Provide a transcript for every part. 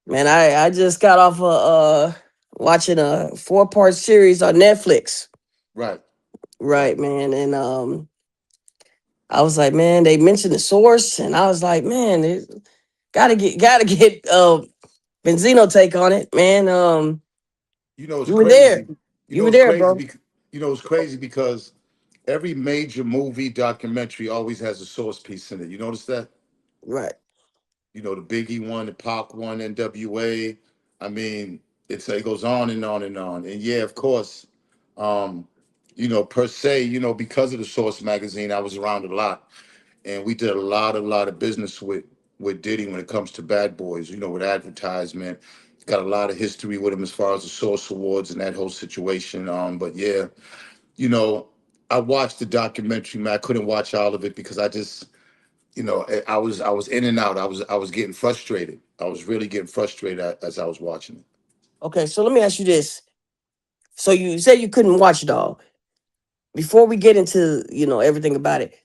Man, I just got off watching a 4-part series on Netflix. Right, Right, right. man, and I was like, man, they mentioned the source, and I was like, man, gotta get Benzino take on it, man. You know it's You were there, crazy. You you know were it's there, crazy. bro. You know it's crazy because every major movie documentary always has a source piece in it. You notice that? Right. You know, the Biggie one, the Pac one, NWA. I mean, it goes on and on and on. And yeah, of course, um, per se, because of the Source magazine, I was around a lot, and we did a lot of business with Diddy when it comes to Bad Boys. With advertisement, got a lot of history with him as far as the Source Awards and that whole situation. But yeah, you know, I watched the documentary, man. I couldn't watch all of it because I was in and out. I was getting frustrated. I was really getting frustrated as I was watching it. Okay, so let me ask you this. So you said you couldn't watch it all. Before we get into everything about it,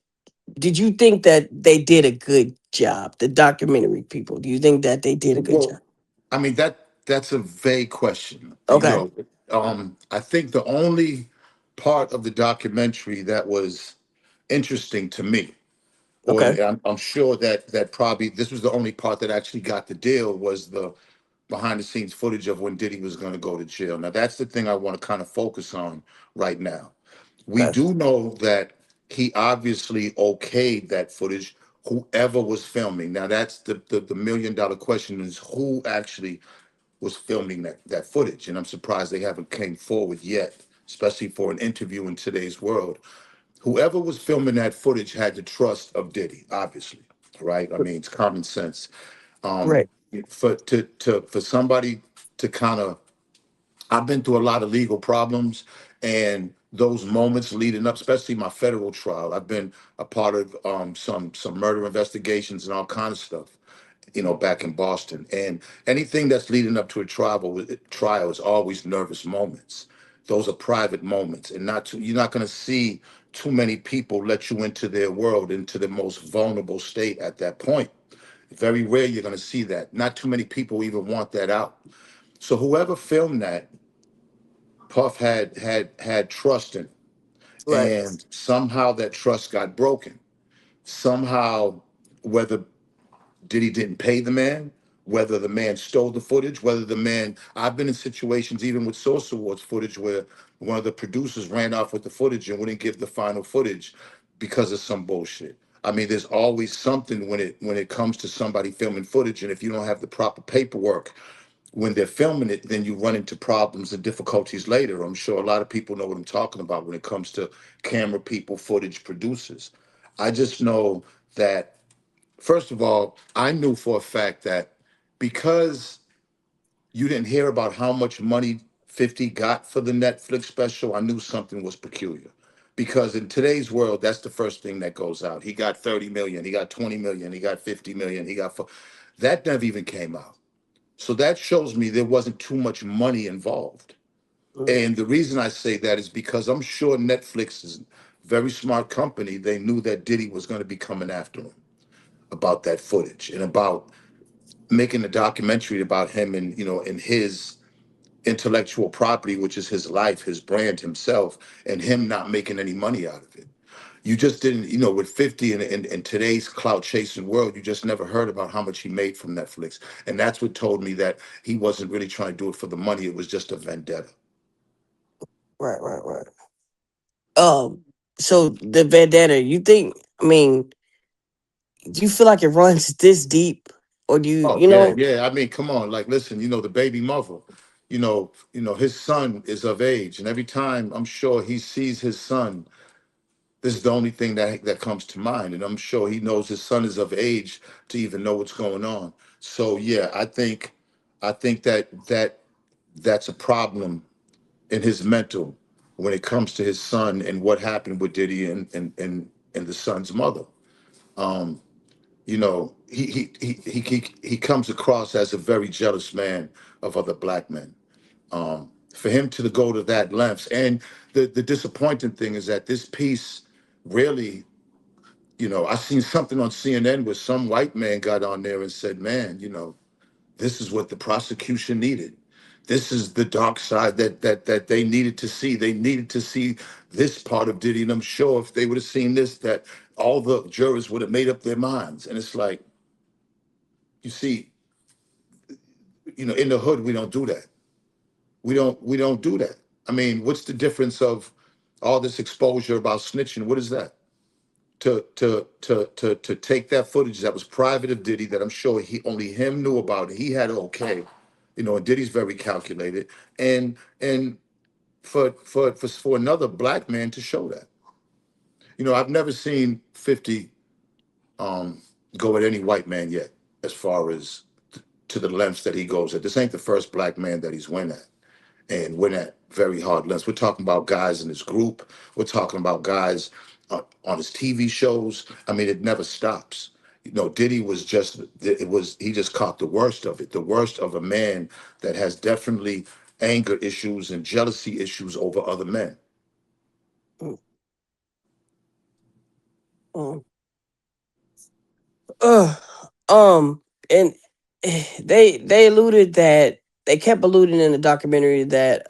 did you think that they did a good job? The documentary people, do you think that they did a good job? Well, I mean that's a vague question. Okay, I think the only part of the documentary that was interesting to me, or okay, I'm sure that probably this was the only part that actually got the deal, was the behind the scenes footage of when Diddy was going to go to jail. Now that's the thing I want to kind of focus on right now. We okay, do know that he obviously okayed that footage, whoever was filming. Now that's the $1 million question, is who actually was filming that footage. And I'm surprised they haven't came forward yet, especially for an interview in today's world. Whoever was filming that footage had the trust of Diddy, obviously, right? I mean, it's common sense. Um, right, for somebody to kind of, I've been through a lot of legal problems, and those moments leading up, especially my federal trial. I've been a part of some murder investigations and all kinds of stuff, back in Boston. And anything that's leading up to a trial is always nervous moments. Those are private moments, and you're not going to see too many people let you into their world, into the most vulnerable state at that point. Very rare you're going to see that. Not too many people even want that out. So whoever filmed that, Puff had trust in, right, and somehow that trust got broken. Somehow, whether Diddy didn't pay the man, whether the man stole the footage, whether the man. I've been in situations, even with Source Awards footage, where one of the producers ran off with the footage and wouldn't give the final footage because of some bullshit. I mean, there's always something when it comes to somebody filming footage, and if you don't have the proper paperwork when they're filming it, then you run into problems and difficulties later. I'm sure a lot of people know what I'm talking about when it comes to camera people, footage producers. I just know that, first of all, I knew for a fact that because you didn't hear about how much money 50 got for the Netflix special, I knew something was peculiar. Because in today's world, that's the first thing that goes out. He got 30 million, he got 20 million, he got 50 million, he got that never even came out. So that shows me there wasn't too much money involved. mm, And the reason I say that is because I'm sure Netflix is a very smart company. They knew that Diddy was going to be coming after him about that footage and about making a documentary about him and and his intellectual property, which is his life, his brand, himself, and him not making any money out of it. You just didn't, with 50 in today's clout chasing world, you just never heard about how much he made from Netflix. And that's what told me that he wasn't really trying to do it for the money. It was just a vendetta. right, right, right. Um, so the vendetta, you think? I mean, do you feel like it runs this deep, or do you, Oh you yeah, know? yeah. I mean, come on. Like, listen, the baby mother, his son is of age. And every time I'm sure he sees his son, this is the only thing that comes to mind. And I'm sure he knows his son is of age to even know what's going on. So yeah, I think that's a problem in his mental when it comes to his son and what happened with Diddy and the son's mother. Um, he comes across as a very jealous man of other black men. For him to go to that lengths, and the disappointing thing is that this piece really, I seen something on CNN where some white man got on there and said, "Man, This is what the prosecution needed. This is the dark side that they needed to see. They needed to see this part of Diddy, and I'm sure if they would have seen this, that all the jurors would have made up their minds. And it's like, you see, in the hood, we don't do that. We don't do that. I mean, what's the difference of all this exposure about snitching? What is that? To take that footage that was private of Diddy, that I'm sure he only him knew about. He had it okay, and Diddy's very calculated, and for another black man to show that. I've never seen 50 um go at any white man yet, as far as to the lengths that he goes at. This ain't the first black man that he's went at. And we're at very hard lengths. We're talking about guys in his group. We're talking about guys on his TV shows. I mean, it never stops. Diddy was he just caught the worst of it, the worst of a man that has definitely anger issues and jealousy issues over other men. Mm, mm. Uh, and they alluded that they kept alluding in the documentary that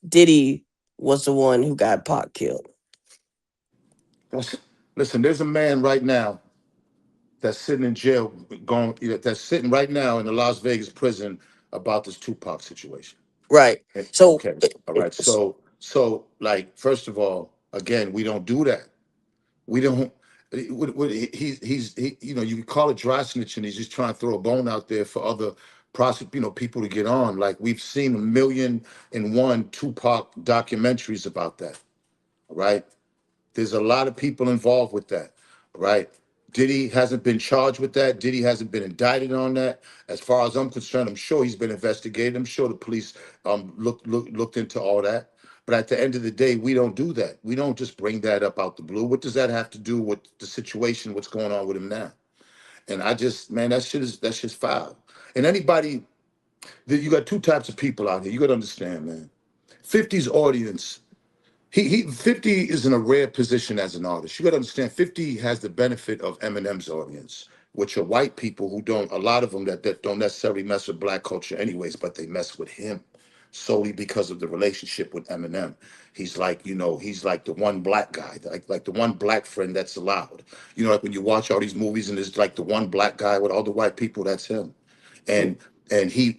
Diddy was the one who got Pac killed. Listen, there's a man right now that's sitting in jail, that's sitting right now in the Las Vegas prison about this Tupac situation. Right. So Okay. All right. So like, first of all, again, we don't do that. We don't. You call it dry snitching. He's just trying to throw a bone out there for other people to get on. Like, we've seen 1,000,001 Tupac documentaries about that. All right. There's a lot of people involved with that, right? Diddy hasn't been charged with that. Diddy hasn't been indicted on that. As far as I'm concerned, I'm sure he's been investigated. I'm sure the police looked into all that. But at the end of the day, we don't do that. We don't just bring that up out the blue. What does that have to do with the situation? What's going on with him now? And I just, man, that's just foul. And anybody, you got two types of people out here. You got to understand, man. 50's audience, he 50 is in a rare position as an artist. You got to understand, 50 has the benefit of Eminem's audience, which are white people who don't, a lot of them that don't necessarily mess with black culture anyways, but they mess with him solely because of the relationship with Eminem. He's like the one black guy, like the one black friend that's allowed. Like when you watch all these movies and there's like the one black guy with all the white people, that's him. mm, And he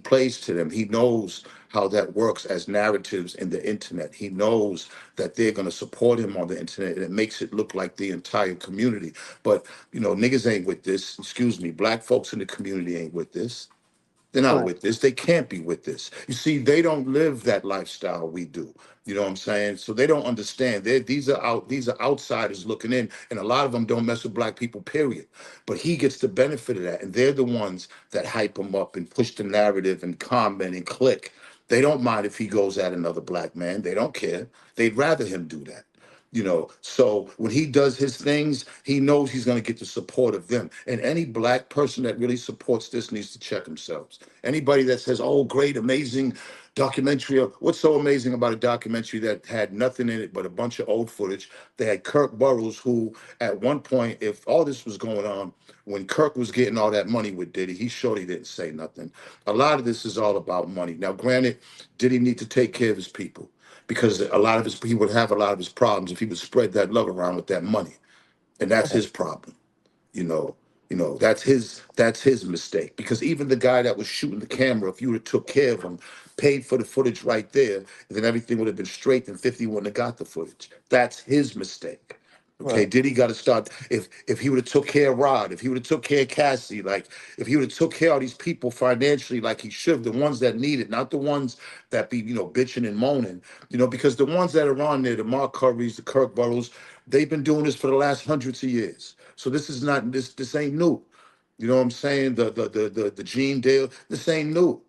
plays to them. He knows how that works as narratives in the internet. He knows that they're going to support him on the internet, and it makes it look like the entire community. But niggas ain't with this. Excuse me, black folks in the community ain't with this. They're not right. with this. They can't be with this. You see, they don't live that lifestyle we do. You know what I'm saying? So they don't understand. These are outsiders looking in, and a lot of them don't mess with black people, period. But he gets the benefit of that. And they're the ones that hype him up and push the narrative and comment and click. They don't mind if he goes at another black man. They don't care. They'd rather him do that. So when he does his things, he knows he's going to get the support of them. And any black person that really supports this needs to check themselves. Anybody that says, oh, great, amazing documentary, what's so amazing about a documentary that had nothing in it but a bunch of old footage? They had Kirk Burroughs, who at one point, if all this was going on, when Kirk was getting all that money with Diddy, he surely didn't say nothing. A lot of this is all about money. Now, granted, Diddy need to take care of his people, because he would have a lot of his problems if he would spread that love around with that money, and that's his problem. You know, that's his mistake. Because even the guy that was shooting the camera, if you would have took care of him, paid for the footage right there, then everything would have been straight, and 50 wouldn't have got the footage. That's his mistake. Okay, Right. Diddy got to start. If he would have took care of Rod, if he would have took care of Cassie, like if he would have took care of these people financially, like he should have, the ones that need it, not the ones that be bitching and moaning, because the ones that are on there, the Mark Currys, the Kirk Burrows, they've been doing this for the last hundreds of years. So this is not this ain't new. You know what I'm saying? The Gene Dale, this ain't new.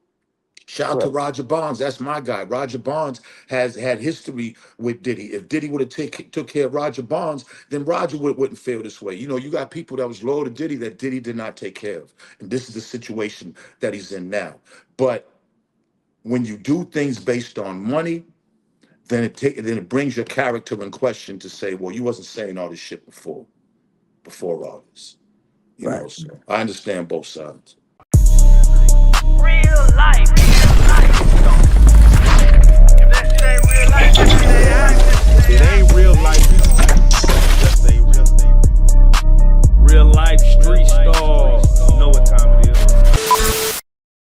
Shout out to Right. Roger Bonds. That's my guy. Roger Bonds has had history with Diddy. If Diddy would have took care of Roger Bonds, then Roger wouldn't feel this way. You got people that was loyal to Diddy that Diddy did not take care of. And this is the situation that he's in now. But when you do things based on money, then it brings your character in question to say, well, you wasn't saying all this shit before all this. Right. So I understand both sides. real life. So if that shit ain't real life, that shit ain't acting.